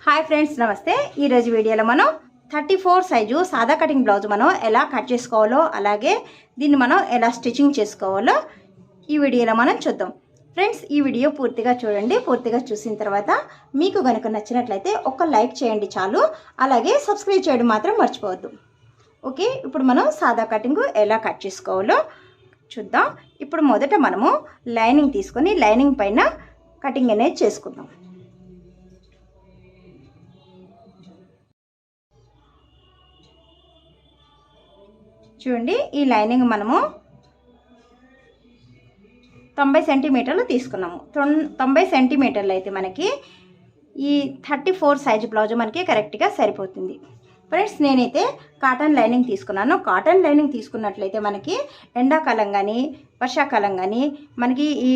Hi friends, నమస్తే. ఈరోజు వీడియోలో మనం 34 సైజు సాదా కటింగ్ బ్లౌజ్ మనం ఎలా కట్ చేసుకోవాలో, అలాగే దీన్ని మనం ఎలా స్టిచ్చింగ్ చేసుకోవాలో ఈ వీడియోలో మనం చూద్దాం. ఫ్రెండ్స్, ఈ వీడియో పూర్తిగా చూడండి. పూర్తిగా చూసిన తర్వాత మీకు కనుక నచ్చినట్లయితే ఒక లైక్ చేయండి చాలు. అలాగే సబ్స్క్రైబ్ చేయడం మాత్రం మర్చిపోవద్దు. ఓకే, ఇప్పుడు మనం సాదా కటింగ్ ఎలా కట్ చేసుకోవాలో చూద్దాం. ఇప్పుడు మొదట మనము లైనింగ్ తీసుకొని లైనింగ్ పైన కటింగ్ అనేది చేసుకుందాం. చూడండి, ఈ లైనింగ్ మనము 90 సెంటీమీటర్లు తీసుకున్నాము. 90 సెంటీమీటర్లు అయితే మనకి ఈ 34 సైజు బ్లౌజ్ మనకి కరెక్ట్గా సరిపోతుంది. ఫ్రెండ్స్, నేనైతే కాటన్ లైనింగ్ తీసుకున్నాను. కాటన్ లైనింగ్ తీసుకున్నట్లయితే మనకి ఎండాకాలం కానీ వర్షాకాలం కానీ మనకి ఈ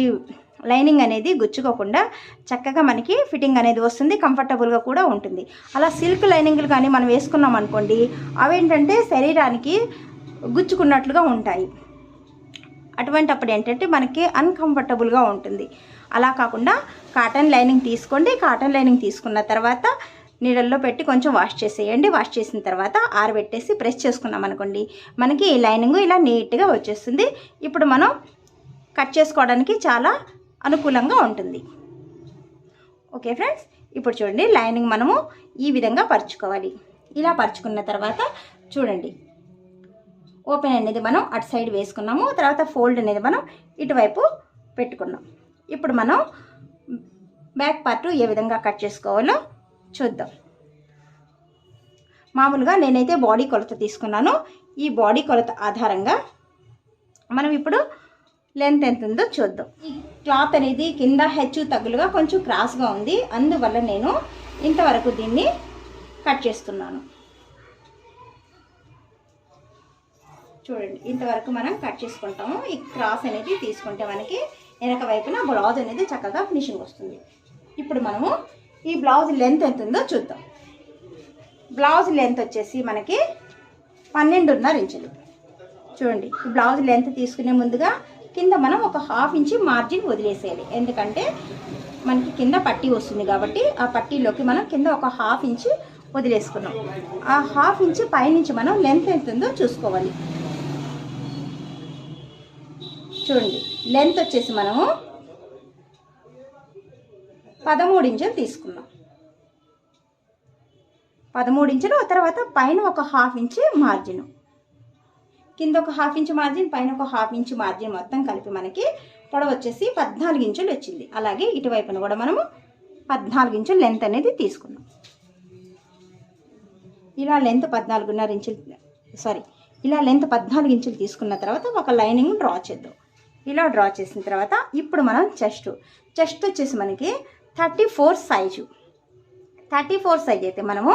లైనింగ్ అనేది గుచ్చుకోకుండా చక్కగా మనకి ఫిట్టింగ్ అనేది వస్తుంది, కంఫర్టబుల్గా కూడా ఉంటుంది. అలా సిల్క్ లైనింగ్లు కానీ మనం వేసుకున్నాం అనుకోండి, అవేంటంటే శరీరానికి గుచ్చుకున్నట్లుగా ఉంటాయి. అటువంటప్పుడు ఏంటంటే మనకి అన్కంఫర్టబుల్గా ఉంటుంది. అలా కాకుండా కాటన్ లైనింగ్ తీసుకోండి. కాటన్ లైనింగ్ తీసుకున్న తర్వాత నీళ్ళల్లో పెట్టి కొంచెం వాష్ చేసేయండి. వాష్ చేసిన తర్వాత ఆరబెట్టేసి ప్రెస్ చేసుకున్నాం అనుకోండి, మనకి ఈ లైనింగ్ ఇలా నీట్గా వచ్చేస్తుంది. ఇప్పుడు మనం కట్ చేసుకోవడానికి చాలా అనుకూలంగా ఉంటుంది. ఓకే ఫ్రెండ్స్, ఇప్పుడు చూడండి, లైనింగ్ మనము ఈ విధంగా పరుచుకోవాలి. ఇలా పరుచుకున్న తర్వాత చూడండి, ఓపెన్ అనేది మనం అటు సైడ్ వేసుకున్నాము. తర్వాత ఫోల్డ్ అనేది మనం ఇటువైపు పెట్టుకున్నాం. ఇప్పుడు మనం బ్యాక్ పార్ట్ ఏ విధంగా కట్ చేసుకోవాలో చూద్దాం. మామూలుగా నేనైతే బాడీ కొలత తీసుకున్నాను. ఈ బాడీ కొలత ఆధారంగా మనం ఇప్పుడు లెంత్ ఎంత ఉందో చూద్దాం. ఈ క్లాత్ అనేది కింద హెచ్చు తగ్గులుగా కొంచెం క్రాస్గా ఉంది. అందువల్ల నేను ఇంతవరకు దీన్ని కట్ చేస్తున్నాను. చూడండి, ఇంతవరకు మనం కట్ చేసుకుంటాము. ఈ క్రాస్ అనేది తీసుకుంటే మనకి వెనక వైపున బ్లౌజ్ అనేది చక్కగా ఫినిషింగ్ వస్తుంది. ఇప్పుడు మనము ఈ బ్లౌజ్ లెంత్ ఎంత ఉందో చూద్దాం. బ్లౌజ్ లెంత్ వచ్చేసి మనకి 12.5 ఇంచులు. చూడండి, ఈ బ్లౌజ్ లెంత్ తీసుకునే ముందుగా కింద మనం ఒక 1/2 ఇంచు మార్జిన్ వదిలేసేయాలి. ఎందుకంటే మనకి కింద పట్టీ వస్తుంది కాబట్టి ఆ పట్టీలోకి మనం కింద ఒక 1/2 ఇంచు వదిలేసుకున్నాం. ఆ 1/2 ఇంచు పైనుంచి మనం లెంత్ ఎంత ఉందో చూసుకోవాలి. చూడండి, లెంత్ వచ్చేసి మనము 13 ఇంచులు తీసుకున్నాం. 13 ఇంచులు, తర్వాత పైన ఒక 1/2 ఇంచు మార్జిన్, కింద ఒక 1/2 ఇంచు మార్జిన్, పైన ఒక 1/2 ఇంచు మార్జిన్ మొత్తం కలిపి మనకి పొడవు వచ్చేసి 14 ఇంచులు వచ్చింది. అలాగే ఇటువైపున కూడా మనము 14 ఇంచులు లెంత్ అనేది తీసుకున్నాం. ఇలా లెంత్ 14.5 ఇంచులు ఇలా లెంత్ 14 ఇంచులు తీసుకున్న తర్వాత ఒక లైనింగ్ డ్రా చేద్దాం. ఇలా డ్రా చేసిన తర్వాత ఇప్పుడు మనం చెస్ట్ వచ్చేసి మనకి 34 సైజు. 34 సైజ్ అయితే మనము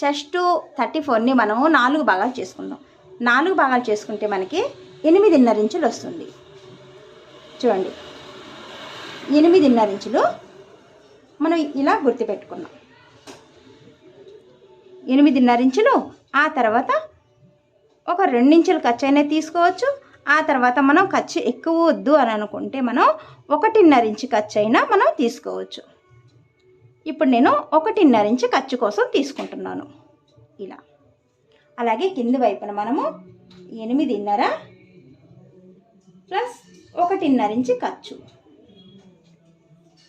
చెస్ట్ 34ని మనము 4 భాగాలు చేసుకుందాం. 4 భాగాలు చేసుకుంటే మనకి 8.5 ఇంచులు వస్తుంది. చూడండి, 8.5 ఇంచులు మనం ఇలా గుర్తుపెట్టుకున్నాం. 8.5 ఇంచులు. ఆ తర్వాత ఒక 2 ఇంచులు ఖర్చు అయినా తీసుకోవచ్చు. ఆ తర్వాత మనం ఖర్చు ఎక్కువ వద్దు అని అనుకుంటే మనం 1.5 ఇంచు ఖర్చు అయినా మనం తీసుకోవచ్చు. ఇప్పుడు నేను 1.5 ఇంచు ఖర్చు కోసం తీసుకుంటున్నాను ఇలా. అలాగే కింది వైపున మనము 8.5 ప్లస్ 1.5 ఇంచు ఖర్చు.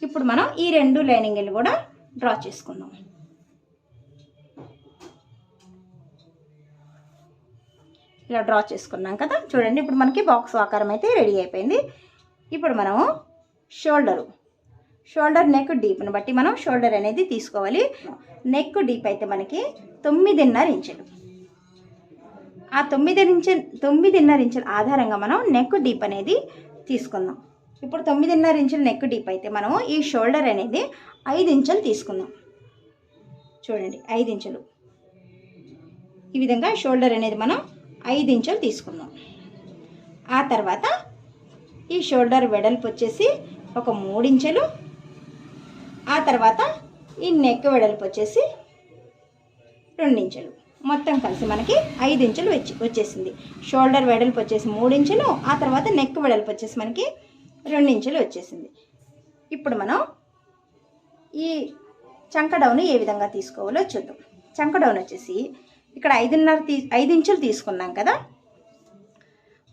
ఇప్పుడు మనం ఈ 2 లైనింగ్లు కూడా డ్రా చేసుకుందాం. ఇలా డ్రా చేసుకున్నాం కదా. చూడండి, ఇప్పుడు మనకి బాక్స్ ఆకారం అయితే రెడీ అయిపోయింది. ఇప్పుడు మనము షోల్డర్ నెక్ డీప్ని బట్టి మనం షోల్డర్ అనేది తీసుకోవాలి. నెక్ డీప్ అయితే మనకి 9.5 ఇంచులు. ఆ 9.5 ఇంచుల ఆధారంగా మనం నెక్ డీప్ అనేది తీసుకుందాం. ఇప్పుడు 9.5 ఇంచుల నెక్ డీప్ అయితే మనము ఈ షోల్డర్ అనేది 5 ఇంచులు తీసుకుందాం. చూడండి, 5 ఇంచులు. ఈ విధంగా షోల్డర్ అనేది మనం 5 ఇంచులు తీసుకుందాం. ఆ తర్వాత ఈ షోల్డర్ వెడల్పు వచ్చేసి ఒక 3 ఇంచులు. ఆ తర్వాత ఈ నెక్ వెడల్పు వచ్చేసి 2 ఇంచులు. మొత్తం కలిసి మనకి 5 ఇంచులు వచ్చేసింది. షోల్డర్ వెడల్పు వచ్చేసి 3 ఇంచులు. ఆ తర్వాత నెక్ వెడల్పు వచ్చేసి మనకి 2 ఇంచులు వచ్చేసింది. ఇప్పుడు మనం ఈ చంక డౌన్ ఏ విధంగా తీసుకోవాలో చూద్దాం. చంక డౌన్ వచ్చేసి ఇక్కడ 5 ఇంచులు తీసుకున్నాం కదా,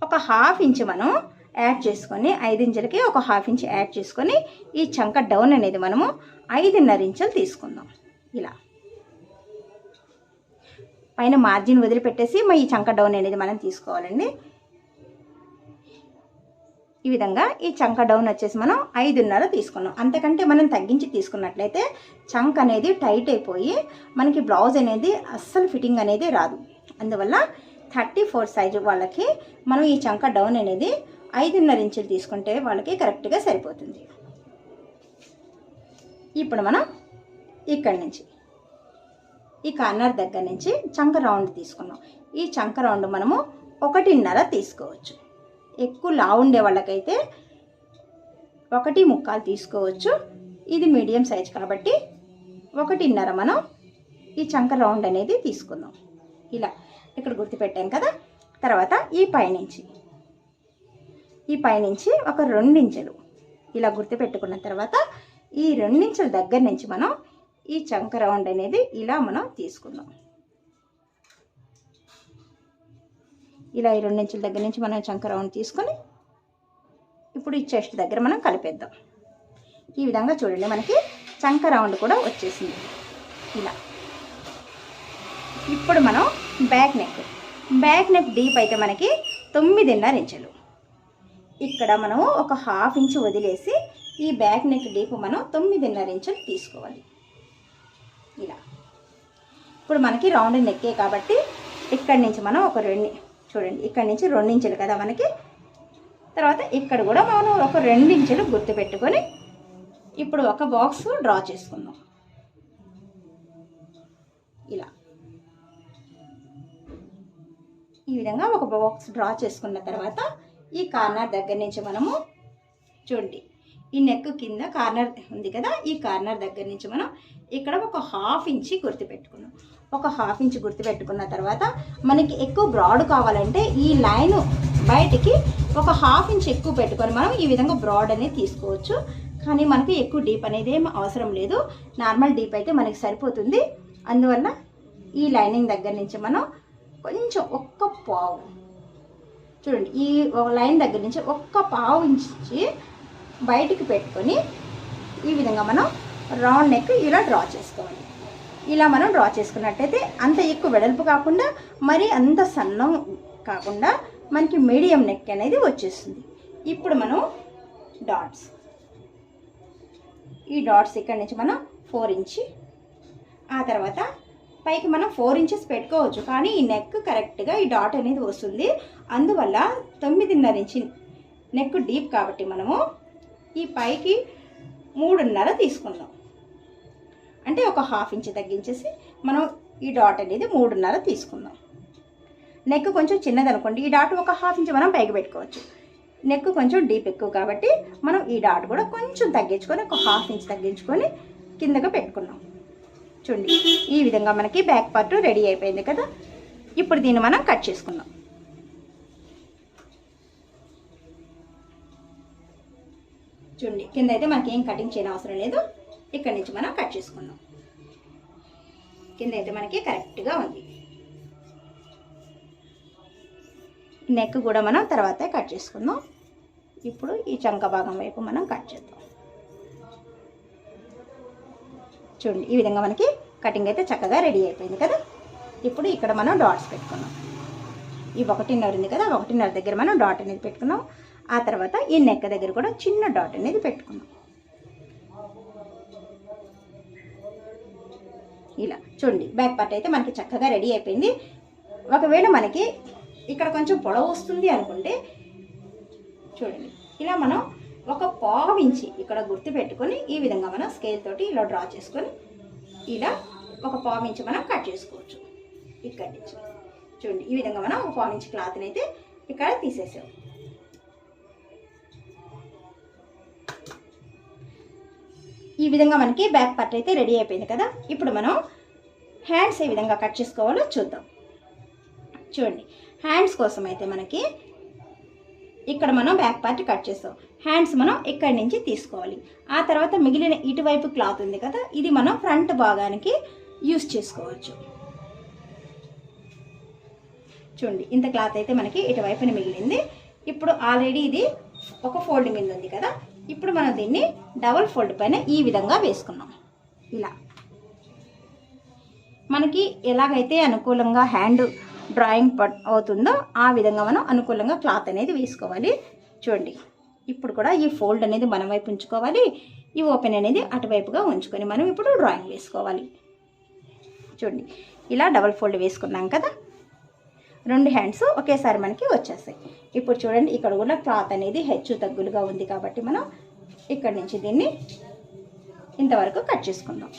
ఒక హాఫ్ ఇంచ్ మనం యాడ్ చేసుకొని 5 ఇంచులకి ఒక హాఫ్ ఇంచ్ యాడ్ చేసుకొని ఈ చంక డౌన్ అనేది మనము 5.5 ఇంచులు తీసుకుందాం. ఇలా పైన మార్జిన్ వదిలిపెట్టేసి ఈ చంక డౌన్ అనేది మనం తీసుకోవాలండి. ఈ విధంగా ఈ చంక డౌన్ వచ్చేసి మనం 5.5 తీసుకున్నాం. అంతకంటే మనం తగ్గించి తీసుకున్నట్లయితే చంక అనేది టైట్ అయిపోయి మనకి బ్లౌజ్ అనేది అస్సలు ఫిట్టింగ్ అనేది రాదు. అందువల్ల 34 సైజు వాళ్ళకి మనం ఈ చంక డౌన్ అనేది 5.5 ఇంచులు తీసుకుంటే వాళ్ళకి కరెక్ట్గా సరిపోతుంది. ఇప్పుడు మనం ఇక్కడి నుంచి ఈ కార్నర్ దగ్గర నుంచి చంక రౌండ్ తీసుకున్నాం. ఈ చంక రౌండ్ మనము 1.5 తీసుకోవచ్చు. ఎక్కువ లావు ఉండే వాళ్ళకైతే 1.25 తీసుకోవచ్చు. ఇది మీడియం సైజ్ కాబట్టి 1.5 మనం ఈ చంక రౌండ్ అనేది తీసుకుందాం. ఇలా ఇక్కడ గుర్తుపెట్టాం కదా. తర్వాత ఈ పైనుంచి ఒక 2 ఇంచులు ఇలా గుర్తుపెట్టుకున్న తర్వాత ఈ 2 ఇంచుల దగ్గర నుంచి మనం ఈ చంక రౌండ్ అనేది ఇలా మనం తీసుకుందాం. ఇలా ఈ 2 ఇంచుల దగ్గర నుంచి మనం చంక రౌండ్ తీసుకొని ఇప్పుడు ఈ చెస్ట్ దగ్గర మనం కలిపేద్దాం. ఈ విధంగా చూడండి, మనకి చంక రౌండ్ కూడా వచ్చేసింది. ఇలా ఇప్పుడు మనం బ్యాక్ నెక్ డీప్ అయితే మనకి 9.5 ఇంచులు. ఇక్కడ మనము ఒక హాఫ్ ఇంచు వదిలేసి ఈ బ్యాక్ నెక్ డీప్ మనం 9.5 ఇంచులు తీసుకోవాలి. ఇలా ఇప్పుడు మనకి రౌండ్ నెక్కే కాబట్టి ఇక్కడి నుంచి మనం ఒక 2 చూడండి, ఇక్కడి నుంచి 2 ఇంచులు కదా మనకి. తర్వాత ఇక్కడ కూడా మనం ఒక 2 ఇంచులు గుర్తుపెట్టుకొని ఇప్పుడు ఒక బాక్స్ డ్రా చేసుకుందాం. ఇలా ఈ విధంగా ఒక బాక్స్ డ్రా చేసుకున్న తర్వాత ఈ కార్నర్ దగ్గర నుంచి మనము చూడండి, ఈ నెక్ కింద కార్నర్ ఉంది కదా, ఈ కార్నర్ దగ్గర నుంచి మనం ఇక్కడ ఒక హాఫ్ ఇంచి గుర్తుపెట్టుకున్నాం. ఒక హాఫ్ ఇంచ్ గుర్తుపెట్టుకున్న తర్వాత మనకి ఎక్కువ బ్రాడ్ కావాలంటే ఈ లైన్ బయటికి ఒక హాఫ్ ఇంచ్ ఎక్కువ పెట్టుకొని మనం ఈ విధంగా బ్రాడ్ అనేది తీసుకోవచ్చు. కానీ మనకి ఎక్కువ డీప్ అనేది ఏం అవసరం లేదు, నార్మల్ డీప్ అయితే మనకి సరిపోతుంది. అందువల్ల ఈ లైనింగ్ దగ్గర నుంచి మనం కొంచెం ఒక్క పావు చూడండి, ఈ లైన్ దగ్గర నుంచి ఒక్క పావు ఇంచి బయటికి పెట్టుకొని ఈ విధంగా మనం రౌండ్ నెక్ ఇలా డ్రా చేసుకోవాలి. ఇలా మనం డ్రా చేసుకున్నట్టయితే అంత ఎక్కువ వెడల్పు కాకుండా మరి అంత సన్నం కాకుండా మనకి మీడియం నెక్ అనేది వచ్చేస్తుంది. ఇప్పుడు మనం ఈ డాట్స్ ఇక్కడి నుంచి మనం 4 ఇంచ్, ఆ తర్వాత పైకి మనం 4 ఇంచెస్ పెట్టుకోవచ్చు. కానీ ఈ నెక్ కరెక్ట్గా ఈ డాట్ అనేది వస్తుంది. అందువల్ల 9.5 ఇంచ్ నెక్ డీప్ కాబట్టి మనము ఈ పైకి 3.5 తీసుకుందాం. అంటే ఒక హాఫ్ ఇంచ్ తగ్గించేసి మనం ఈ డాట్ అనేది 3.5 తీసుకుందాం. నెక్ కొంచెం చిన్నది అనుకోండి, ఈ డాట్ ఒక హాఫ్ ఇంచ్ మనం పైకి పెట్టుకోవచ్చు. నెక్ కొంచెం డీప్ ఎక్కువ కాబట్టి మనం ఈ డాట్ కూడా కొంచెం తగ్గించుకొని ఒక హాఫ్ ఇంచ్ తగ్గించుకొని కిందగా పెట్టుకున్నాం. చూడండి, ఈ విధంగా మనకి బ్యాక్ పార్ట్ రెడీ అయిపోయింది కదా. ఇప్పుడు దీన్ని మనం కట్ చేసుకుందాం. చూడండి, కింద అయితే మనకి ఏం కటింగ్ చేయని అవసరం లేదు. ఇక్కడి నుంచి మనం కట్ చేసుకుందాం. కింద అయితే మనకి కరెక్ట్గా ఉంది. నెక్ కూడా మనం తర్వాత కట్ చేసుకుందాం. ఇప్పుడు ఈ చంక భాగం వైపు మనం కట్ చేద్దాం. చూడండి, ఈ విధంగా మనకి కటింగ్ అయితే చక్కగా రెడీ అయిపోయింది కదా. ఇప్పుడు ఇక్కడ మనం డాట్స్ పెట్టుకున్నాం. ఈ 1.5 ఉంది కదా, 1.5 దగ్గర మనం డాట్ అనేది పెట్టుకున్నాం. ఆ తర్వాత ఈ నెక్ దగ్గర కూడా చిన్న డాట్ అనేది పెట్టుకున్నాం. ఇలా చూడండి, బ్యాక్ పార్ట్ అయితే మనకి చక్కగా రెడీ అయిపోయింది. ఒకవేళ మనకి ఇక్కడ కొంచెం పొడవు వస్తుంది అనుకుంటే చూడండి, ఇలా మనం ఒక పావు ఇంచి ఇక్కడ గుర్తు పెట్టుకొని ఈ విధంగా మనం స్కేల్ తోటి ఇలా డ్రా చేసుకొని ఇలా ఒక పావు ఇంచి మనం కట్ చేసుకోవచ్చు. ఇక్కడి నుంచి చూడండి, ఈ విధంగా మనం ఒక పావు ఇంచి క్లాత్ని అయితే ఇక్కడ తీసేసాం. ఈ విధంగా మనకి బ్యాక్ పార్ట్ అయితే రెడీ అయిపోయింది కదా. ఇప్పుడు మనం హ్యాండ్స్ ఏ విధంగా కట్ చేసుకోవాలో చూద్దాం. చూడండి, హ్యాండ్స్ కోసం అయితే మనకి ఇక్కడ మనం బ్యాక్ పార్ట్ కట్ చేస్తాం. హ్యాండ్స్ మనం ఇక్కడి నుంచి తీసుకోవాలి. ఆ తర్వాత మిగిలిన ఇటువైపు క్లాత్ ఉంది కదా, ఇది మనం ఫ్రంట్ భాగానికి యూస్ చేసుకోవచ్చు. చూడండి, ఇంత క్లాత్ అయితే మనకి ఇటువైపున మిగిలింది. ఇప్పుడు ఆల్రెడీ ఇది ఒక ఫోల్డింగ్ మీద ఉంది కదా, ఇప్పుడు మనం దీన్ని డబుల్ ఫోల్డ్ పైన ఈ విధంగా వేసుకున్నాం. ఇలా మనకి ఎలాగైతే అనుకూలంగా హ్యాండ్ డ్రాయింగ్ అవుతుందో ఆ విధంగా మనం అనుకూలంగా క్లాత్ అనేది వేసుకోవాలి. చూడండి, ఇప్పుడు కూడా ఈ ఫోల్డ్ అనేది మన వైపు ఉంచుకోవాలి, ఈ ఓపెన్ అనేది అటువైపుగా ఉంచుకొని మనం ఇప్పుడు డ్రాయింగ్ వేసుకోవాలి. చూడండి, ఇలా డబుల్ ఫోల్డ్ వేసుకున్నాం కదా, 2 హ్యాండ్స్ ఒకేసారి మనకి వచ్చేస్తాయి. ఇప్పుడు చూడండి, ఇక్కడ కూడా క్లాత్ అనేది హెచ్చు తగ్గులుగా ఉంది కాబట్టి మనం ఇక్కడి నుంచి దీన్ని ఇంతవరకు కట్ చేసుకుందాం.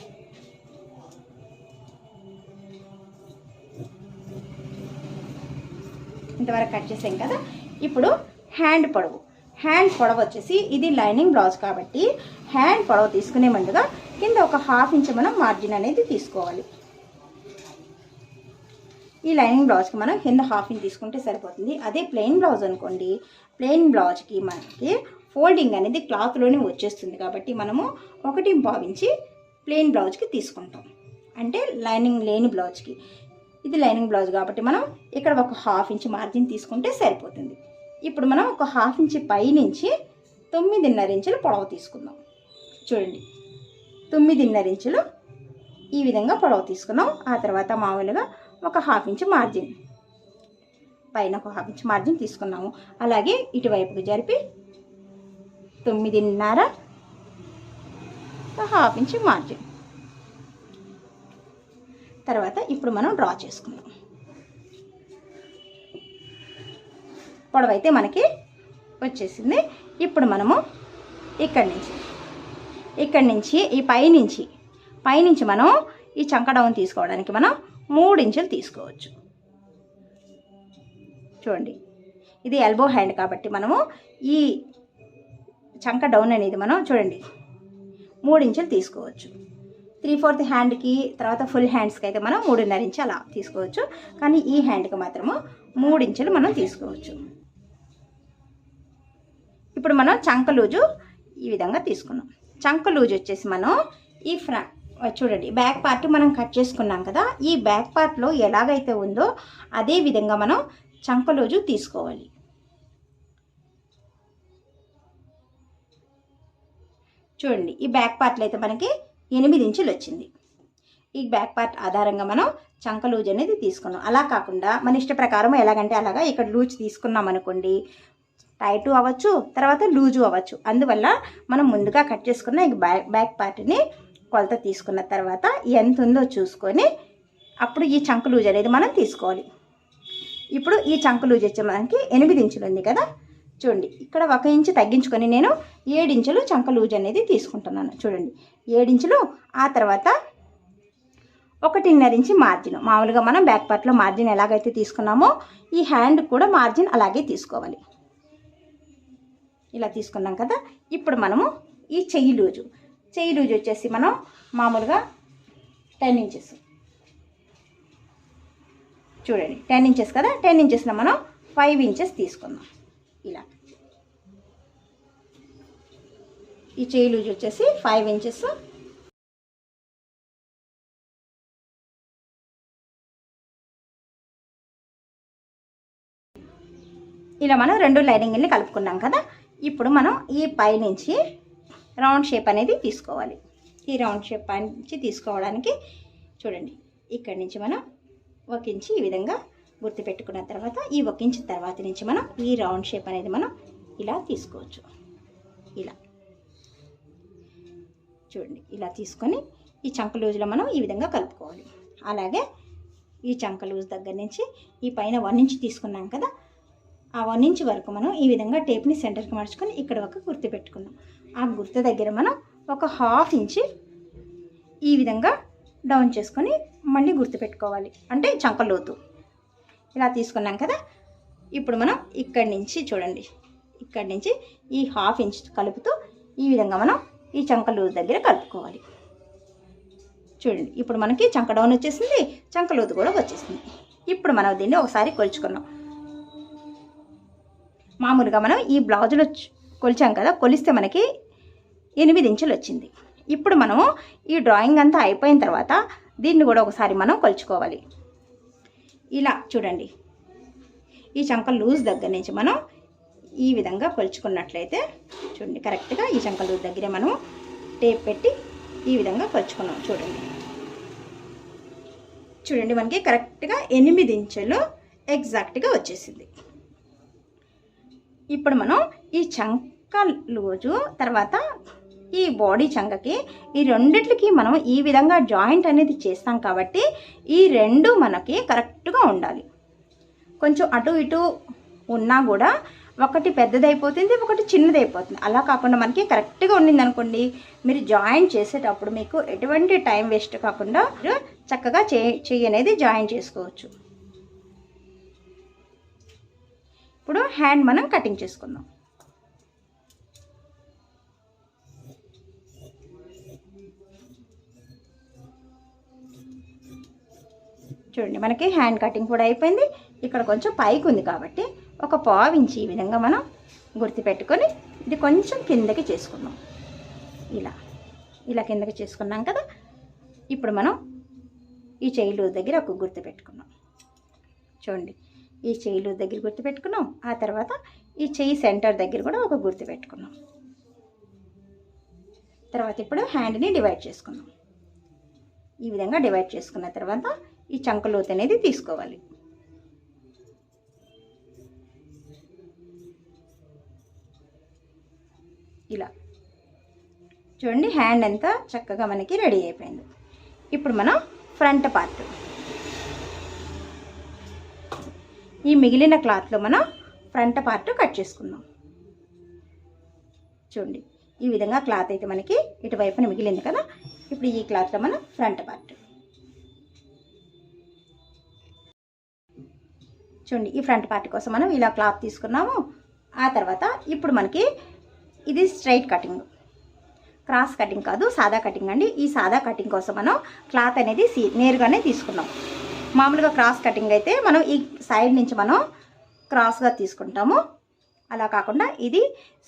ఇంతవరకు కట్ చేసాం కదా. ఇప్పుడు హ్యాండ్ పొడవు వచ్చేసి ఇది లైనింగ్ బ్లౌజ్ కాబట్టి హ్యాండ్ పొడవు తీసుకునే ముందుగా కింద ఒక 1/2 ఇంచ్ మనం మార్జిన్ అనేది తీసుకోవాలి. ఈ లైనింగ్ బ్లౌజ్కి మనం కింద 1/2 ఇంచ్ తీసుకుంటే సరిపోతుంది. అదే ప్లెయిన్ బ్లౌజ్ అనుకోండి, ప్లెయిన్ బ్లౌజ్కి మనకి ఫోల్డింగ్ అనేది క్లాత్లోనే వచ్చేస్తుంది కాబట్టి మనము 1.5 ఇంచ్ ప్లెయిన్ బ్లౌజ్కి తీసుకుంటాం. అంటే లైనింగ్ లేని బ్లౌజ్కి. ఇది లైనింగ్ బ్లౌజ్ కాబట్టి మనం ఇక్కడ ఒక 1/2 ఇంచ్ మార్జిన్ తీసుకుంటే సరిపోతుంది. ఇప్పుడు మనం ఒక 1/2 ఇంచ్ పై నుంచి 9.5 ఇంచులు పొడవు తీసుకుందాం. చూడండి, 9.5 ఇంచులు ఈ విధంగా పొడవు తీసుకున్నాం. ఆ తర్వాత మామూలుగా ఒక 1/2 ఇంచ్ మార్జిన్, పైన ఒక 1/2 ఇంచ్ మార్జిన్ తీసుకున్నాము. అలాగే ఇటువైపుకి జరిపి 9.5, 1/2 ఇంచ్ మార్జిన్. తర్వాత ఇప్పుడు మనం డ్రా చేసుకుందాం. పొడవు అయితే మనకి వచ్చేసింది. ఇప్పుడు మనము ఇక్కడి నుంచి ఈ పైనుంచి మనం ఈ చంక డౌన్ తీసుకోవడానికి మనం 3 ఇంచులు తీసుకోవచ్చు. చూడండి, ఇది ఎల్బో హ్యాండ్ కాబట్టి మనము ఈ చంక డౌన్ అనేది మనం చూడండి 3 ఇంచులు తీసుకోవచ్చు. 3/4 హ్యాండ్కి తర్వాత ఫుల్ హ్యాండ్స్కి అయితే మనం 3.5 ఇంచ్ అలా తీసుకోవచ్చు. కానీ ఈ హ్యాండ్కి మాత్రము 3 ఇంచులు మనం తీసుకోవచ్చు. ఇప్పుడు మనం చంక లూజు ఈ విధంగా తీసుకున్నాం. చంక లూజ్ వచ్చేసి మనం ఈ చూడండి బ్యాక్ పార్ట్ మనం కట్ చేసుకున్నాం కదా, ఈ బ్యాక్ పార్ట్లో ఎలాగైతే ఉందో అదే విధంగా మనం చంక లూజు తీసుకోవాలి. చూడండి, ఈ బ్యాక్ పార్ట్లో అయితే మనకి 8 ఇంచులు వచ్చింది. ఈ బ్యాక్ పార్ట్ ఆధారంగా మనం చంక లూజ్ అనేది తీసుకున్నాం. అలా కాకుండా మన ఇష్ట ప్రకారం ఎలాగంటే అలాగా ఇక్కడ లూజ్ తీసుకున్నాం అనుకోండి, టైటు అవ్వచ్చు, తర్వాత లూజు అవ్వచ్చు. అందువల్ల మనం ముందుగా కట్ చేసుకున్న ఈ బ్యాక్ పార్ట్ని కొలత తీసుకున్న తర్వాత ఎంత ఉందో చూసుకొని అప్పుడు ఈ చంక లూజ్ అనేది మనం తీసుకోవాలి. ఇప్పుడు ఈ చంక లూజ్ వచ్చే మనకి 8 ఇంచులు ఉంది కదా, చూడండి ఇక్కడ 1 ఇంచు తగ్గించుకొని నేను 7 ఇంచులు చంక లూజ్ అనేది తీసుకుంటున్నాను. చూడండి 7 ఇంచులు. ఆ తర్వాత 1.5 ఇంచ్ మార్జిన్. మామూలుగా మనం బ్యాక్ పార్ట్లో మార్జిన్ ఎలాగైతే తీసుకున్నామో ఈ హ్యాండ్ కూడా మార్జిన్ అలాగే తీసుకోవాలి. ఇలా తీసుకున్నాం కదా. ఇప్పుడు మనము ఈ చెయ్యి లూజు వచ్చేసి మనం మామూలుగా 10 ఇంచెస్. చూడండి 10 ఇంచెస్ కదా, 10 ఇంచెస్లో మనం 5 ఇంచెస్ తీసుకుందాం. ఇలా ఈ చెయ్యి లూజ్ వచ్చేసి 5 ఇంచెస్. ఇలా మనం 2 లైనింగ్ని కలుపుకున్నాం కదా. ఇప్పుడు మనం ఈ పైనుంచి రౌండ్ షేప్ అనేది తీసుకోవాలి. ఈ రౌండ్ షేప్ నుంచి తీసుకోవడానికి చూడండి ఇక్కడి నుంచి మనం 1 ఇంచ్ ఈ విధంగా గుర్తు పెట్టుకున్న తర్వాత ఈ 1 ఇంచ్ తర్వాత నుంచి మనం ఈ రౌండ్ షేప్ అనేది మనం ఇలా తీసుకోవచ్చు. ఇలా చూడండి, ఇలా తీసుకొని ఈ చంక లూజ్లో మనం ఈ విధంగా కలుపుకోవాలి. అలాగే ఈ చంక లూజ్ దగ్గర నుంచి ఈ పైన 1 ఇంచ్ తీసుకున్నాం కదా, ఆ 1 ఇంచ్ వరకు మనం ఈ విధంగా టేప్ని సెంటర్కి మార్చుకొని ఇక్కడ ఒక గుర్తు పెట్టుకున్నాం. ఆ గుర్తు దగ్గర మనం ఒక 1/2 ఇంచ్ ఈ విధంగా డౌన్ చేసుకొని మళ్ళీ గుర్తు పెట్టుకోవాలి, అంటే చంక లోతు. ఇలా తీసుకున్నాం కదా. ఇప్పుడు మనం ఇక్కడి నుంచి చూడండి, ఇక్కడి నుంచి ఈ 1/2 ఇంచ్ కలుపుతూ ఈ విధంగా మనం ఈ చంక లూజ్ దగ్గర కలుపుకోవాలి. చూడండి ఇప్పుడు మనకి చంక డౌన్ వచ్చేసింది, చంక లోతు కూడా వచ్చేసింది. ఇప్పుడు మనం దీన్ని ఒకసారి కొలుచుకున్నాం. మామూలుగా మనం ఈ బ్లౌజులో కొలిచాం కదా, కొలిస్తే మనకి 8 ఇంచులు వచ్చింది. ఇప్పుడు మనము ఈ డ్రాయింగ్ అంతా అయిపోయిన తర్వాత దీన్ని కూడా ఒకసారి మనం కొలుచుకోవాలి. ఇలా చూడండి, ఈ చంక లూజ్ దగ్గర నుంచి మనం ఈ విధంగా కొలుచుకున్నట్లయితే చూడండి, కరెక్ట్గా ఈ చంక లూజ్ దగ్గరే మనం టేప్ పెట్టి ఈ విధంగా కొలుచుకున్నాం. చూడండి మనకి కరెక్ట్గా 8 ఇంచులు ఎగ్జాక్ట్గా వచ్చేసింది. ఇప్పుడు మనం ఈ చంక లూజు తర్వాత ఈ బాడీ చంకకి ఈ రెండిట్లకి మనం ఈ విధంగా జాయింట్ అనేది చేస్తాం కాబట్టి ఈ రెండు మనకి కరెక్ట్గా ఉండాలి. కొంచెం అటు ఇటు ఉన్నా కూడా ఒకటి పెద్దదైపోతుంది, ఒకటి చిన్నదైపోతుంది. అలా కాకుండా మనకి కరెక్ట్గా ఉండింది అనుకోండి, మీరు జాయింట్ చేసేటప్పుడు మీకు ఎటువంటి టైం వేస్ట్ కాకుండా చక్కగా చెయ్యి అనేది జాయిన్ చేసుకోవచ్చు. ఇప్పుడు హ్యాండ్ మనం కటింగ్ చేసుకుందాం. చూడండి మనకి హ్యాండ్ కటింగ్ కూడా అయిపోయింది. ఇక్కడ కొంచెం పైకి ఉంది కాబట్టి ఒక పావించి ఈ విధంగా మనం గుర్తు పెట్టుకొని ఇది కొంచెం కిందకి చేసుకుందాం. ఇలా కిందకి చేసుకున్నాం కదా. ఇప్పుడు మనం ఈ చెయ్యి లూజ్ దగ్గర ఒక గుర్తు పెట్టుకున్నాం. చూడండి, ఈ చెయ్యి లూజ్ దగ్గర గుర్తు పెట్టుకున్నాం. ఆ తర్వాత ఈ చెయ్యి సెంటర్ దగ్గర కూడా ఒక గుర్తు పెట్టుకున్నాం. తర్వాత ఇప్పుడు హ్యాండ్ని డివైడ్ చేసుకున్నాం. ఈ విధంగా డివైడ్ చేసుకున్న తర్వాత ఈ చంక లోతు అనేది తీసుకోవాలి. ఇలా చూడండి, హ్యాండ్ అంతా చక్కగా మనకి రెడీ అయిపోయింది. ఇప్పుడు మనం ఫ్రంట్ పార్ట్ ఈ మిగిలిన క్లాత్లో మనం ఫ్రంట్ పార్ట్ కట్ చేసుకుందాం. చూడండి, ఈ విధంగా క్లాత్ అయితే మనకి ఇటువైపున మిగిలింది కదా. ఇప్పుడు ఈ క్లాత్లో మనం ఫ్రంట్ పార్ట్ చూడండి, ఈ ఫ్రంట్ పార్ట్ కోసం మనం ఇలా క్లాత్ తీసుకున్నాము. ఆ తర్వాత ఇప్పుడు మనకి ఇది స్ట్రైట్ కటింగ్, క్రాస్ కటింగ్ కాదు, సాదా కటింగ్ అండి. ఈ సాదా కటింగ్ కోసం మనం క్లాత్ అనేది నేరుగానే తీసుకున్నాం. మామూలుగా క్రాస్ కటింగ్ అయితే మనం ఈ సైడ్ నుంచి మనం క్రాస్గా తీసుకుంటాము. అలా కాకుండా ఇది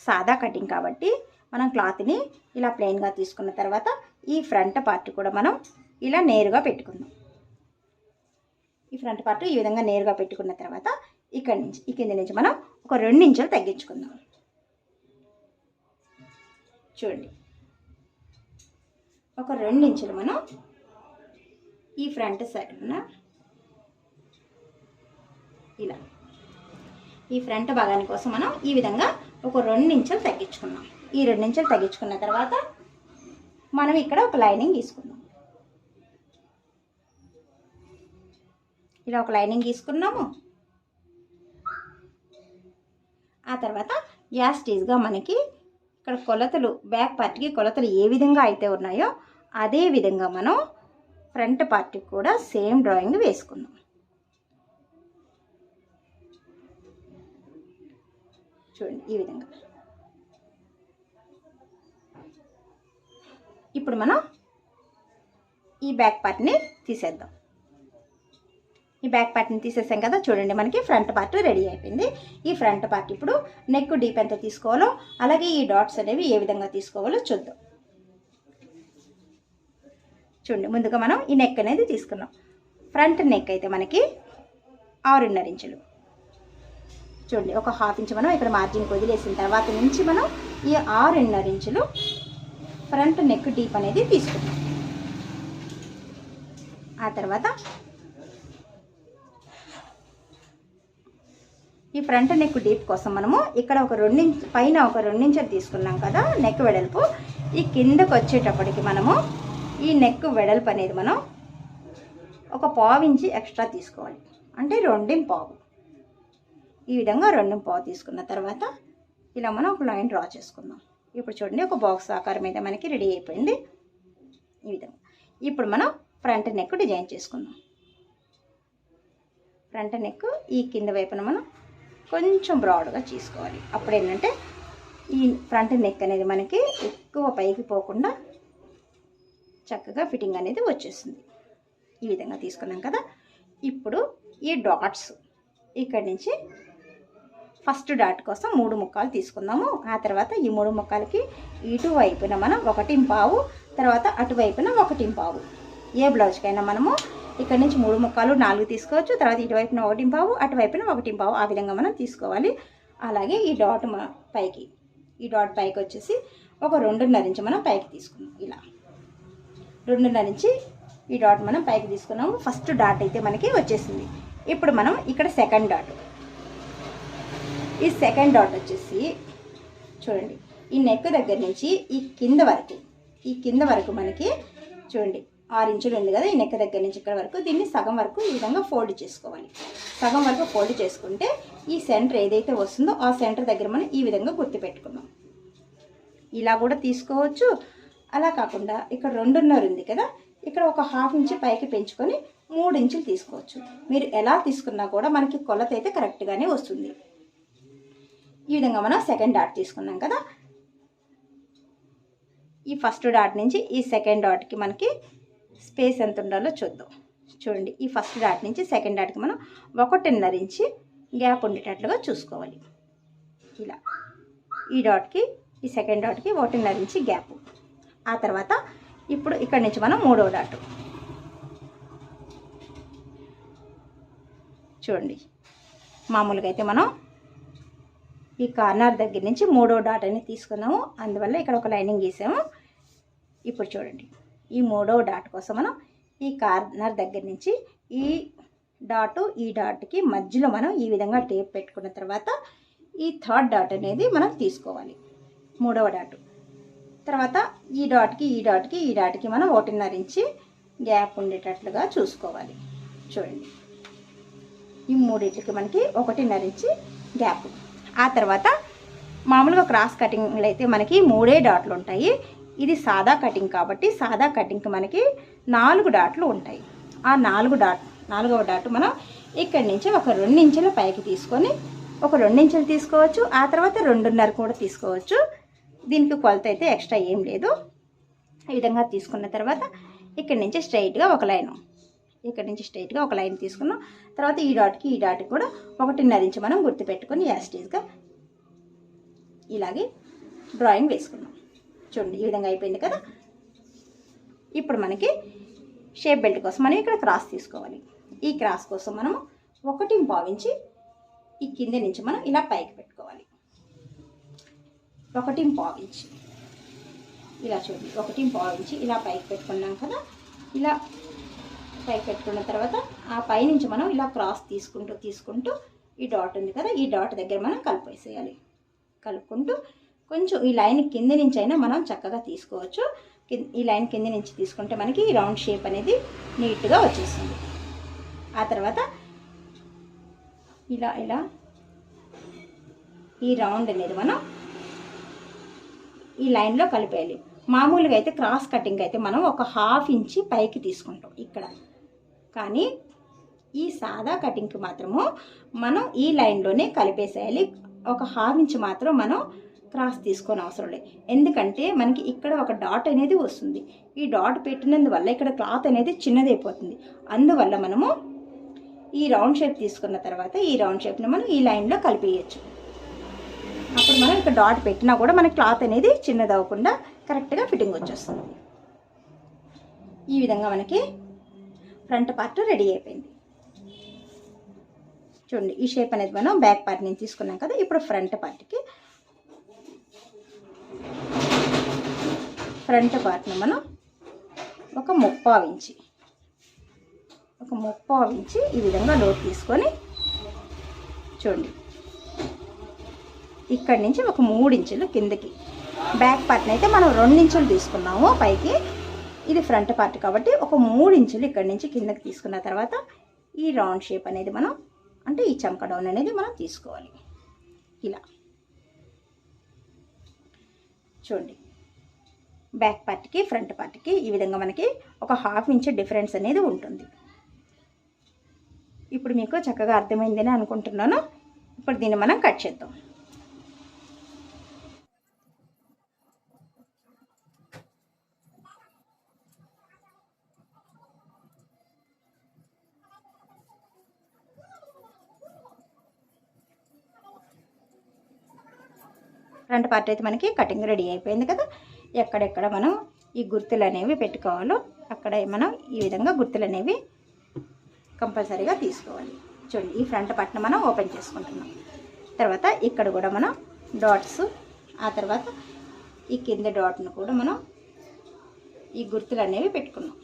సాదా కటింగ్ కాబట్టి మనం క్లాత్ని ఇలా ప్లెయిన్గా తీసుకున్న తర్వాత ఈ ఫ్రంట్ పార్ట్ కూడా మనం ఇలా నేరుగా పెట్టుకుందాం. ఈ ఫ్రంట్ పార్ట్ ఈ విధంగా నేరుగా పెట్టుకున్న తర్వాత ఇక్కడి నుంచి ఈ కింద నుంచి మనం ఒక 2 ఇంచులు తగ్గించుకుందాం. చూడండి, ఒక 2 ఇంచులు మనం ఈ ఫ్రంట్ సైడ్న ఇలా ఈ ఫ్రంట్ భాగాని కోసం మనం ఈ విధంగా ఒక 2 ఇంచులు తగ్గించుకున్నాం. ఈ 2 ఇంచులు తగ్గించుకున్న తర్వాత మనం ఇక్కడ ఒక లైనింగ్ తీసుకుందాం. ఇలా ఒక లైనింగ్ తీసుకున్నాము. ఆ తర్వాత యాస్టీజ్గా మనకి ఇక్కడ కొలతలు బ్యాక్ పార్ట్కి కొలతలు ఏ విధంగా అయితే ఉన్నాయో అదే విధంగా మనం ఫ్రంట్ పార్ట్కి కూడా సేమ్ డ్రాయింగ్ వేసుకుందాం. చూడండి, ఈ విధంగా. ఇప్పుడు మనం ఈ బ్యాక్ పార్ట్ని తీసేద్దాం. ఈ బ్యాక్ పార్ట్ని తీసేసాం కదా. చూడండి, మనకి ఫ్రంట్ పార్ట్ రెడీ అయిపోయింది. ఈ ఫ్రంట్ పార్ట్ ఇప్పుడు నెక్ డీప్ ఎంత తీసుకోవాలో అలాగే ఈ డాట్స్ అనేవి ఏ విధంగా తీసుకోవాలో చూద్దాం. చూడండి, ముందుగా మనం ఈ నెక్ అనేది తీసుకున్నాం. ఫ్రంట్ నెక్ అయితే మనకి 6.5 ఇంచులు. చూడండి, ఒక 1/2 ఇంచు మనం ఇక్కడ మార్జిన్ వదిలేసిన తర్వాత నుంచి మనం ఈ 6.5 ఇంచులు ఫ్రంట్ నెక్ డీప్ అనేది తీసుకున్నాం. ఆ తర్వాత ఈ ఫ్రంట్ నెక్ డీప్ కోసం మనము ఇక్కడ ఒక 2 ఇంచు పైన ఒక 2 ఇంచులు తీసుకున్నాం కదా నెక్ వెడల్పు. ఈ కిందకు వచ్చేటప్పటికి మనము ఈ నెక్ వెడల్పు అనేది మనం ఒక 1/4 ఇంచు ఎక్స్ట్రా తీసుకోవాలి. అంటే 2.5. ఈ విధంగా 2.5 తీసుకున్న తర్వాత ఇలా మనం ఒక లైన్ డ్రా చేసుకుందాం. ఇప్పుడు చూడండి, ఒక బాక్స్ ఆకారం అయితే మనకి రెడీ అయిపోయింది. ఈ విధంగా ఇప్పుడు మనం ఫ్రంట్ నెక్ డిజైన్ చేసుకుందాం. ఫ్రంట్ నెక్ ఈ కింద వైపున మనం కొంచెం బ్రాడ్గా తీసుకోవాలి. అప్పుడు ఏంటంటే ఈ ఫ్రంట్ నెక్ అనేది మనకి ఎక్కువ పైకి పోకుండా చక్కగా ఫిట్టింగ్ అనేది వచ్చేస్తుంది. ఈ విధంగా తీసుకున్నాం కదా. ఇప్పుడు ఈ డాట్స్ ఇక్కడి నుంచి ఫస్ట్ డాట్ కోసం 3 ముక్కలు తీసుకుందాము. ఆ తర్వాత ఈ 3 ముక్కలకి ఇటువైపున మనం 1.5, తర్వాత అటువైపున 1.5. ఏ బ్లౌజ్కైనా మనము ఇక్కడ నుంచి 3 ముక్కలు 4 తీసుకోవచ్చు. తర్వాత ఇటువైపున 1.5, అటువైపున 1.5 ఆ విధంగా మనం తీసుకోవాలి. అలాగే ఈ డాట్ పైకి, ఈ డాట్ పైకి వచ్చేసి ఒక 2.5 ఇంచు మనం పైకి తీసుకున్నాం. ఇలా 2.5 ఇంచు ఈ డాట్ మనం పైకి తీసుకున్నాము. ఫస్ట్ డాట్ అయితే మనకి వచ్చేసింది. ఇప్పుడు మనం ఇక్కడ సెకండ్ డాట్, ఈ సెకండ్ డాట్ వచ్చేసి చూడండి ఈ నెక్ దగ్గర నుంచి ఈ కింద వరకు మనకి చూడండి 6 ఇంచులు ఉంది కదా. ఈ నెక్ దగ్గర నుంచి ఇక్కడ వరకు దీన్ని సగం వరకు ఈ విధంగా ఫోల్డ్ చేసుకోవాలి. సగం వరకు ఫోల్డ్ చేసుకుంటే ఈ సెంటర్ ఏదైతే వస్తుందో ఆ సెంటర్ దగ్గర మనం ఈ విధంగా గుర్తు పెట్టుకున్నాం. ఇలా కూడా తీసుకోవచ్చు. అలా కాకుండా ఇక్కడ 2.5 ఉంది కదా, ఇక్కడ ఒక 1/2 ఇంచు పైకి పెంచుకొని 3 ఇంచులు తీసుకోవచ్చు. మీరు ఎలా తీసుకున్నా కూడా మనకి కొలత అయితే కరెక్ట్గానే వస్తుంది. ఈ విధంగా మనం సెకండ్ డాట్ తీసుకున్నాం కదా. ఈ ఫస్ట్ డాట్ నుంచి ఈ సెకండ్ డాట్కి మనకి స్పేస్ ఎంత ఉండాలో చూద్దాం. చూడండి ఈ ఫస్ట్ డాట్ నుంచి సెకండ్ డాట్కి మనం 1.5 ఇంచు గ్యాప్ ఉండేటట్లుగా చూసుకోవాలి. ఇలా ఈ డాట్కి ఈ సెకండ్ డాట్కి 1.5 ఇంచు గ్యాప్. ఆ తర్వాత ఇప్పుడు ఇక్కడ నుంచి మనం 3వ డాట్ చూడండి. మామూలుగా అయితే మనం ఈ కార్నర్ దగ్గర నుంచి 3వ డాట్ అని తీసుకున్నాము. అందువల్ల ఇక్కడ ఒక లైనింగ్ గీసాము. ఇప్పుడు చూడండి ఈ 3వ డాట్ కోసం మనం ఈ కార్నర్ దగ్గర నుంచి ఈ డాట్కి మధ్యలో మనం ఈ విధంగా టేప్ పెట్టుకున్న తర్వాత ఈ థర్డ్ డాట్ అనేది మనం తీసుకోవాలి. 3వ డాట్ తర్వాత ఈ డాట్కి మనం 1.5 ఇంచు గ్యాప్ ఉండేటట్లుగా చూసుకోవాలి. చూడండి ఈ మూడింటికి మనకి 1.5 ఇంచు గ్యాప్. ఆ తర్వాత మామూలుగా క్రాస్ కటింగ్లో అయితే మనకి 3 డాట్లు ఉంటాయి. ఇది సాదా కటింగ్ కాబట్టి సాదా కటింగ్కి మనకి 4 డాట్లు ఉంటాయి. ఆ 4వ డాట్ మనం ఇక్కడి నుంచి ఒక 2 ఇంచుల పైకి తీసుకొని ఒక 2 ఇంచులు తీసుకోవచ్చు. ఆ తర్వాత 2.5 కూడా తీసుకోవచ్చు. దీనికి కొలత అయితే ఎక్స్ట్రా ఏం లేదు. ఈ విధంగా తీసుకున్న తర్వాత ఇక్కడి నుంచి స్ట్రైట్గా ఒక లైన్ తీసుకున్నాం. తర్వాత ఈ డాట్కి కూడా 1.5 ఇంచు మనం గుర్తుపెట్టుకొని యాస్టీజ్గా ఇలాగే డ్రాయింగ్ వేసుకున్నాం. చూడండి ఈ విధంగా అయిపోయింది కదా. ఇప్పుడు మనకి షేప్ బెల్ట్ కోసం మనం ఇక్కడ క్రాస్ తీసుకోవాలి. ఈ క్రాస్ కోసం మనము 1.5 ఇంచు ఈ కింద నుంచి మనం ఇలా పైకి పెట్టుకోవాలి. 1.5 ఇంచు ఇలా చూడండి 1.5 ఇంచు ఇలా పైకి పెట్టుకున్నాం కదా. ఇలా పైకి పెట్టుకున్న తర్వాత ఆ పై నుంచి మనం ఇలా క్రాస్ తీసుకుంటూ ఈ డాట్ ఉంది కదా, ఈ డాట్ దగ్గర మనం కలిపేసేయాలి. కలుపుకుంటూ కొంచెం ఈ లైన్ కింద నుంచి అయినా మనం చక్కగా తీసుకోవచ్చు. ఈ లైన్ కింద నుంచి తీసుకుంటే మనకి ఈ రౌండ్ షేప్ అనేది నీట్గా వచ్చేస్తుంది. ఆ తర్వాత ఇలా ఈ రౌండ్ అనేది మనం ఈ లైన్లో కలిపేయాలి. మామూలుగా అయితే క్రాస్ కటింగ్ అయితే మనం ఒక 1/2 ఇంచు పైకి తీసుకుంటాం ఇక్కడ. కానీ ఈ సాదా కటింగ్కి మాత్రము మనం ఈ లైన్లోనే కలిపేసేయాలి. ఒక 1/2 ఇంచు మాత్రం మనం క్రాస్ తీసుకొని అవసరం లేదు. ఎందుకంటే మనకి ఇక్కడ ఒక డాట్ అనేది వస్తుంది. ఈ డాట్ పెట్టినందువల్ల ఇక్కడ క్లాత్ అనేది చిన్నదైపోతుంది. అందువల్ల మనము ఈ రౌండ్ షేప్ తీసుకున్న తర్వాత ఈ రౌండ్ షేప్ని మనం ఈ లైన్లో కలిపేయచ్చు. అప్పుడు మనం ఇక్కడ డాట్ పెట్టినా కూడా మనకి క్లాత్ అనేది చిన్నదవ్వకుండా కరెక్ట్గా ఫిట్టింగ్ వచ్చేస్తుంది. ఈ విధంగా మనకి ఫ్రంట్ పార్ట్ రెడీ అయిపోయింది. చూడండి ఈ షేప్ అనేది మనం బ్యాక్ పార్ట్ నుంచి తీసుకున్నాం కదా. ఇప్పుడు ఫ్రంట్ పార్ట్ని మనం ఒక 3/4 ఇంచు ఈ విధంగా లోతు తీసుకొని చూడండి ఇక్కడి నుంచి ఒక 3 ఇంచులు కిందకి. బ్యాక్ పార్ట్ని అయితే మనం 2 ఇంచులు తీసుకున్నాము పైకి. ఇది ఫ్రంట్ పార్ట్ కాబట్టి ఒక 3 ఇంచులు ఇక్కడి నుంచి కిందకి తీసుకున్న తర్వాత ఈ రౌండ్ షేప్ అనేది మనం అంటే ఈ చంక డౌన్ అనేది మనం తీసుకోవాలి. ఇలా చూడండి బ్యాక్ పార్ట్కి ఫ్రంట్ పార్ట్కి ఈ విధంగా మనకి ఒక 1/2 ఇంచు డిఫరెన్స్ అనేది ఉంటుంది. ఇప్పుడు మీకు చక్కగా అర్థమైందని అనుకుంటున్నాను. ఇప్పుడు దీన్ని మనం కట్ చేద్దాం. ఫ్రంట్ పార్ట్ అయితే మనకి కటింగ్ రెడీ అయిపోయింది కదా. ఎక్కడెక్కడ మనం ఈ గుర్తులు అనేవి పెట్టుకోవాలో అక్కడ మనం ఈ విధంగా గుర్తులు అనేవి కంపల్సరీగా తీసుకోవాలి. చూడండి, ఈ ఫ్రంట్ పార్ట్ని మనం ఓపెన్ చేసుకుంటున్నాం. తర్వాత ఇక్కడ కూడా మనం డాట్స్, ఆ తర్వాత ఈ కింద డాట్ను కూడా మనం ఈ గుర్తులు అనేవి పెట్టుకున్నాం.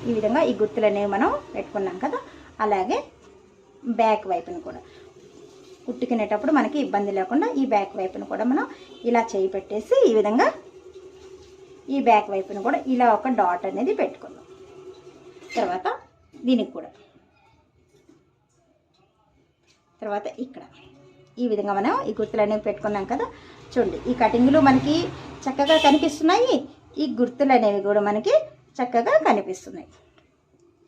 ఈ విధంగా ఈ గుర్తులు అనేవి మనం పెట్టుకున్నాం కదా. అలాగే బ్యాక్ వైపును కూడా కుట్టుకునేటప్పుడు మనకి ఇబ్బంది లేకుండా ఈ బ్యాక్ వైపును కూడా మనం ఇలా చేయి పెట్టేసి ఈ విధంగా ఈ బ్యాక్ వైపును కూడా ఇలా ఒక డాట్ అనేది పెట్టుకుందాం. తర్వాత దీనికి కూడా తర్వాత ఇక్కడ ఈ విధంగా మనం ఈ గుర్తులు అనేవి పెట్టుకున్నాం కదా. చూడండి, ఈ కటింగ్లు మనకి చక్కగా కనిపిస్తున్నాయి, ఈ గుర్తులు అనేవి కూడా మనకి చక్కగా కనిపిస్తున్నాయి.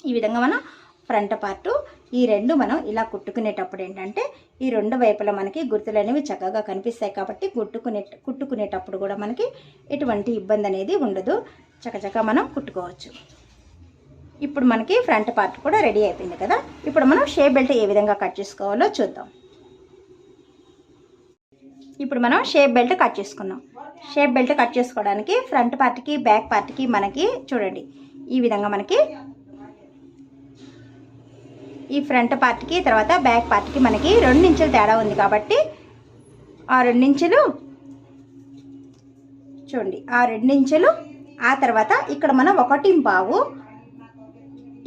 ఈ విధంగా మనం ఫ్రంట్ పార్టు ఈ రెండు మనం ఇలా కుట్టుకునేటప్పుడు ఏంటంటే ఈ రెండు వైపులా మనకి గుర్తులు అనేవి చక్కగా కనిపిస్తాయి కాబట్టి కుట్టుకునేటప్పుడు కూడా మనకి ఎటువంటి ఇబ్బంది అనేది ఉండదు, చక్కచక్క మనం కుట్టుకోవచ్చు. ఇప్పుడు మనకి ఫ్రంట్ పార్ట్ కూడా రెడీ అయిపోయింది కదా. ఇప్పుడు మనం షేప్ బెల్ట్ ఏ విధంగా కట్ చేసుకోవాలో చూద్దాం. ఇప్పుడు మనం షేప్ బెల్ట్ కట్ చేసుకున్నాం. షేప్ బెల్ట్ కట్ చేసుకోవడానికి ఫ్రంట్ పార్ట్కి బ్యాక్ పార్ట్కి మనకి చూడండి ఈ విధంగా మనకి ఈ ఫ్రంట్ పార్ట్కి తర్వాత బ్యాక్ పార్ట్కి మనకి 2 ఇంచులు తేడా ఉంది కాబట్టి ఆ 2 ఇంచులు చూడండి, ఆ 2 ఇంచులు, ఆ తర్వాత ఇక్కడ మనం 1.5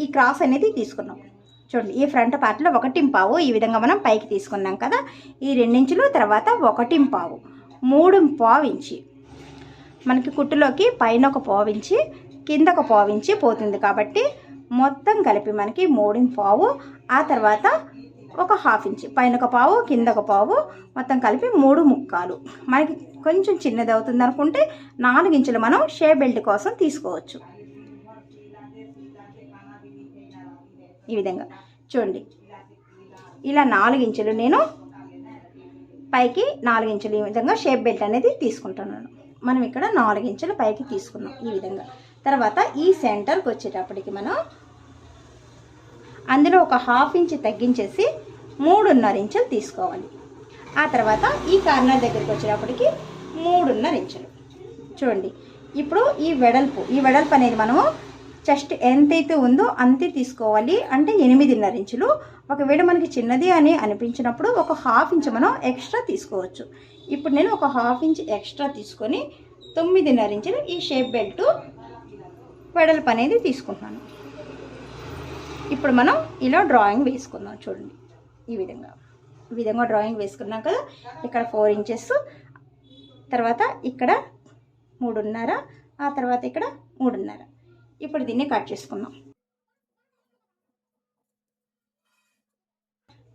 ఈ క్రాస్ అనేది తీసుకున్నాం. చూడండి, ఈ ఫ్రంట్ పార్ట్లో 1.5 ఈ విధంగా మనం పైకి తీసుకున్నాం కదా. ఈ 2 ఇంచులు తర్వాత 1.5 3.5 ఇంచి మనకి కుట్టులోకి పైన ఒక 1.5 ఇంచి కింద ఒక 1.5 ఇంచి పోతుంది కాబట్టి మొత్తం కలిపి మనకి 3.5, ఆ తర్వాత ఒక 1/2 ఇంచి పైన ఒక 1/2 కింద ఒక 1/2 మొత్తం కలిపి 3.75. మనకి కొంచెం చిన్నది అవుతుంది అనుకుంటే 4 ఇంచులు మనం షేప్ బెల్ట్ కోసం తీసుకోవచ్చు. ఈ విధంగా చూడండి, ఇలా 4 ఇంచులు నేను పైకి 4 ఇంచులు ఈ విధంగా షేప్ బెల్ట్ అనేది తీసుకుంటున్నాను. మనం ఇక్కడ 4 ఇంచులు పైకి తీసుకున్నాం ఈ విధంగా. తర్వాత ఈ సెంటర్కి వచ్చేటప్పటికి మనం అందులో ఒక 1/2 ఇంచ్ తగ్గించేసి 3.5 ఇంచులు తీసుకోవాలి. ఆ తర్వాత ఈ కార్నర్ దగ్గరికి వచ్చేటప్పటికి 3.5 ఇంచులు. చూడండి, ఇప్పుడు ఈ వెడల్పు అనేది మనము చెస్ట్ ఎంతైతే ఉందో అంతే తీసుకోవాలి, అంటే 8.5 ఇంచులు. ఒకవేళ మనకి చిన్నది అని అనిపించినప్పుడు ఒక 1/2 ఇంచ్ మనం ఎక్స్ట్రా తీసుకోవచ్చు. ఇప్పుడు నేను ఒక 1/2 ఇంచ్ ఎక్స్ట్రా తీసుకొని 9.5 ఇంచులు ఈ షేప్ బెల్ట్ వెడల్పు అనేది తీసుకుంటున్నాను. ఇప్పుడు మనం ఇలా డ్రాయింగ్ వేసుకుందాం. చూడండి, ఈ విధంగా డ్రాయింగ్ వేసుకున్నాం కదా. ఇక్కడ 4 ఇంచెస్, తర్వాత ఇక్కడ 3.5, ఆ తర్వాత ఇక్కడ 3.5. ఇప్పుడు దీన్ని కట్ చేసుకుందాం.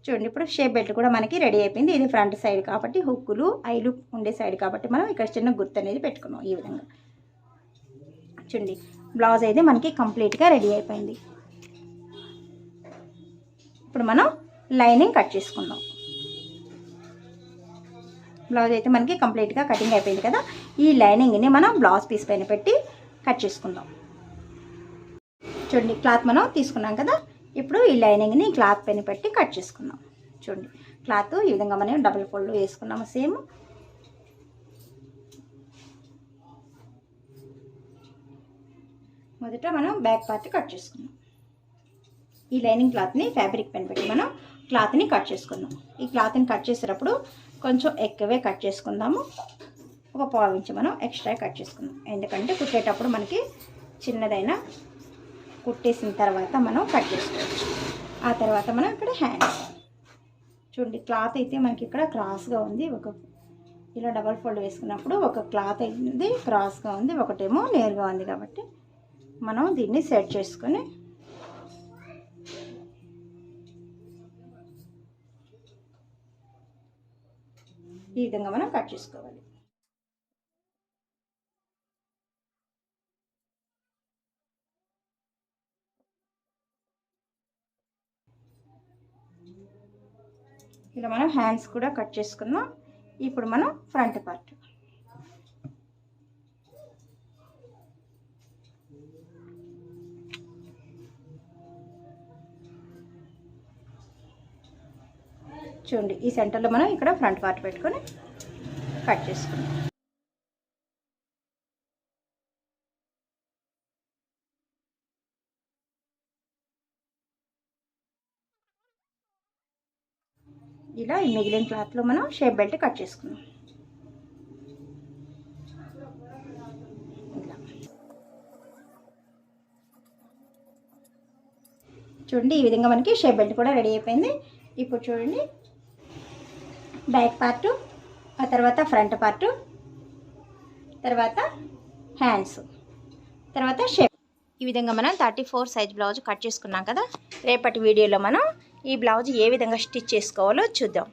చూడండి, ఇప్పుడు షేప్ బెల్ట్ కూడా మనకి రెడీ అయిపోయింది. ఇది ఫ్రంట్ సైడ్ కాబట్టి హుక్కులు ఐలు ఉండే సైడ్ కాబట్టి మనం ఇక్కడ చిన్న గుర్తు అనేది పెట్టుకున్నాం. ఈ విధంగా చూడండి, బ్లౌజ్ అయితే మనకి కంప్లీట్గా రెడీ అయిపోయింది. ఇప్పుడు మనం లైనింగ్ కట్ చేసుకుందాం. బ్లౌజ్ అయితే మనకి కంప్లీట్గా కటింగ్ అయిపోయింది కదా. ఈ లైనింగ్ని మనం బ్లౌజ్ పీస్ పైన పెట్టి కట్ చేసుకుందాం. చూడండి, క్లాత్ మనం తీసుకున్నాం కదా. ఇప్పుడు ఈ లైనింగ్ని క్లాత్ పైన పెట్టి కట్ చేసుకుందాం. చూడండి, క్లాత్ ఈ విధంగా మనం డబుల్ ఫోల్డ్ వేసుకున్నాము. సేమ్ మొదట మనం బ్యాక్ పార్ట్ కట్ చేసుకున్నాం. ఈ లైనింగ్ క్లాత్ని ఫ్యాబ్రిక్ పైన పెట్టి మనం క్లాత్ని కట్ చేసుకుందాం. ఈ క్లాత్ని కట్ చేసేటప్పుడు కొంచెం ఎక్కువే కట్ చేసుకుందాము. ఒక 1/4 ఇంచ్ మనం ఎక్స్ట్రా కట్ చేసుకుందాం. ఎందుకంటే కుట్టేటప్పుడు మనకి చిన్నదైనా కుట్టేసిన తర్వాత మనం కట్ చేసుకోవచ్చు. ఆ తర్వాత మనం ఇక్కడ హ్యాండ్స్ చూడండి, క్లాత్ అయితే మనకి ఇక్కడ క్రాస్గా ఉంది. ఇలా డబల్ ఫోల్డ్ వేసుకున్నప్పుడు ఒక క్లాత్ అయింది క్రాస్గా ఉంది, ఒకటేమో నేరుగా ఉంది. కాబట్టి మనం దీన్ని సెట్ చేసుకొని ఈ విధంగా మనం కట్ చేసుకోవాలి. ఇలా మనం హ్యాండ్స్ కూడా కట్ చేసుకుందాం. ఇప్పుడు మనం ఫ్రంట్ పార్ట్ చూడండి ఈ సెంటర్లో మనం ఇక్కడ ఫ్రంట్ పార్ట్ పెట్టుకొని కట్ చేసుకుందాం. ఇలా ఈ మిగిలిన క్లాత్లో మనం షేప్ బెల్ట్ కట్ చేసుకుందాం. ఇలా చూడండి ఈ విధంగా మనకి షేప్ బెల్ట్ కూడా రెడీ అయిపోయింది. ఇప్పుడు చూడండి బ్యాక్ పార్టు, ఆ తర్వాత ఫ్రంట్ పార్టు, తర్వాత హ్యాండ్స్, తర్వాత షేప్. ఈ విధంగా మనం 34 సైజ్ బ్లౌజ్ కట్ చేసుకున్నాం కదా. రేపటి వీడియోలో మనం ఈ బ్లౌజ్ ఏ విధంగా స్టిచ్ చేసుకోవాలో చూద్దాం.